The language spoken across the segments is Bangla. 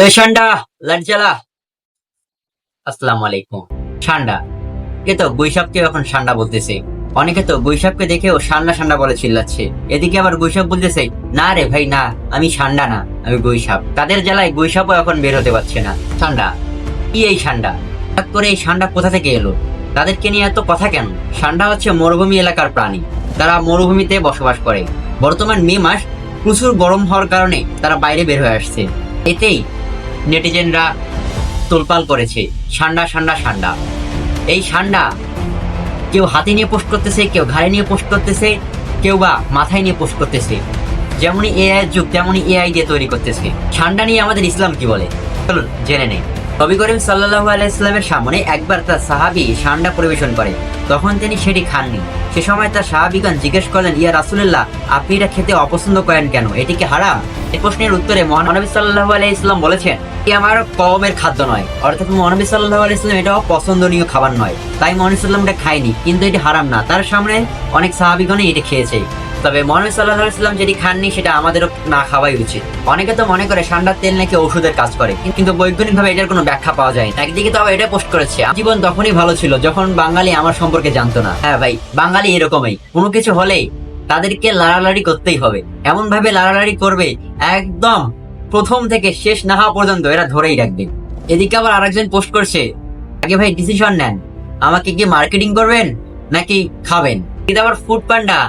এ ঠান্ডা লাইট জ্বালা। আসসালামু আলাইকুম। ঠান্ডা কে তো বৈশাখকে এখন ঠান্ডা বলতেছে। অনেকে তো বৈশাখকে দেখেও ঠান্ডা ঠান্ডা বলে চিল্লাচ্ছে। এদিকে আবার বৈশাখ বলতেছে না রে ভাই না, আমি ঠান্ডা না, আমি বৈশাখ। তাদের জ্বালায় বৈশাখও এখন বের হতে পারছে না। ঠান্ডা কি এই ঠান্ডা? হঠাৎ করে এই ঠান্ডা কোথা থেকে এলো? তাদেরকে নিয়ে এত কথা কেন? ঠান্ডা হচ্ছে মরুভূমি এলাকার প্রাণী। তারা মরুভূমিতে বসবাস করে। বর্তমান মে মাস, প্রচুর গরম হওয়ার কারণে তারা বাইরে বের হয়ে আসছে। এতেই নেটিজেনরা তোলপাল করেছে ঠান্ডা ঠান্ডা ঠান্ডা। এই ঠান্ডা কেউ হাতে নিয়ে পোস্ট করতেছে, কেউ ঘাড়ে নিয়ে পোস্ট করতেছে, কেউ বা মাথায় নিয়ে পোস্ট করতেছে। যেমনই এআই এর যুগ তেমনই এআই দিয়ে তৈরি করতেছে। ঠান্ডা নিয়ে আমাদের ইসলাম কি বলে চলুন জেনে নেই। নবী করিম সাল্লাল্লাহু আলাইহি ওয়াসাল্লামের সামনে একবার তার সাহাবী ঠান্ডা পরিবেশন করে, তখন তিনি সেটি খাননি। সে সময় তার সাহাবীগণ জিজ্ঞেস করলেন, ইয়া রাসূলুল্লাহ, আপনি এটা খেতে অপছন্দ করেন কেন? এটি কি হারাম? এই প্রশ্নের উত্তরে মহানবী সাল্লাল্লাহু আলাইহি ওয়াসাল্লাম বলেছেন, এটি আমার কওমের খাদ্য নয়, অর্থাৎ মহানবী সাল্লাল্লাহু আলাইহি ওয়াসাল্লাম এটা পছন্দনীয় খাবার নয়, তাই মহানবী সাল্লাল্লাহু আলাইহি ওয়াসাল্লাম এটা খায়নি। কিন্তু এটি হারাম না, তার সামনে অনেক সাহাবীগণই এটা খেয়েছে। তবে মহানবী সাল্লাল্লাহু আলাইহি ওয়াসাল্লাম যেটি খাননি সেটা আমাদেরও না খাওয়াই উচিত। অনেকে তো মনে করে ঠান্ডার তেল নাকি ওষুধের কাজ করে, কিন্তু বৈজ্ঞানিকভাবে এটার কোনো ব্যাখ্যা পাওয়া যায় না। একদিকে তো আবার এটা পোস্ট করেছে, জীবন তখনই ভালো ছিল যখন বাঙালি আমার সম্পর্কে জানতো না। হ্যাঁ ভাই, বাঙালি এরকমই, কোনো কিছু হলেই তাদেরকে লাড়ালাড়ি করতেই হবে। এমন ভাবে লাড়ালাড়ি করবে একদম প্রথম থেকে শেষ না হওয়া পর্যন্ত এরা ধরেই রাখবে। এদিকে আবার আরেকজন পোস্ট করছে, আগে ভাই ডিসিশন নেন, আমাকে কি মার্কেটিং করবেন নাকি খাবেন? কিন্তু আবার ফুড পান্ডা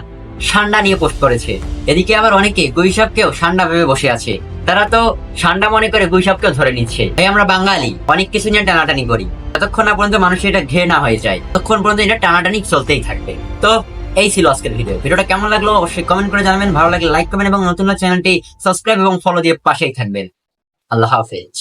ঠান্ডা নিয়ে পোস্ট করেছে। এদিকে আবার অনেকে গুইসাপকেও ঠান্ডা ভেবে বসে আছে। তারা তো ঠান্ডা মনে করে গুইসাপকেও ধরে নিচ্ছে। তাই আমরা বাঙালি অনেক কিছু নিয়ে টানাটানি করি, যতক্ষণ না পর্যন্ত মানুষের এটা ঘৃণা না হয়ে যায় ততক্ষণ পর্যন্ত এটা টানাটানি চলতেই থাকবে। তো এই ছিল আজকের ভিডিওটা কেমন লাগলো অবশ্যই কমেন্ট করে জানাবেন। ভালো লাগলে লাইক করবেন এবং নতুন চ্যানেলটি সাবস্ক্রাইব এবং ফলো দিয়ে পাশেই থাকবেন। আল্লাহ হাফেজ।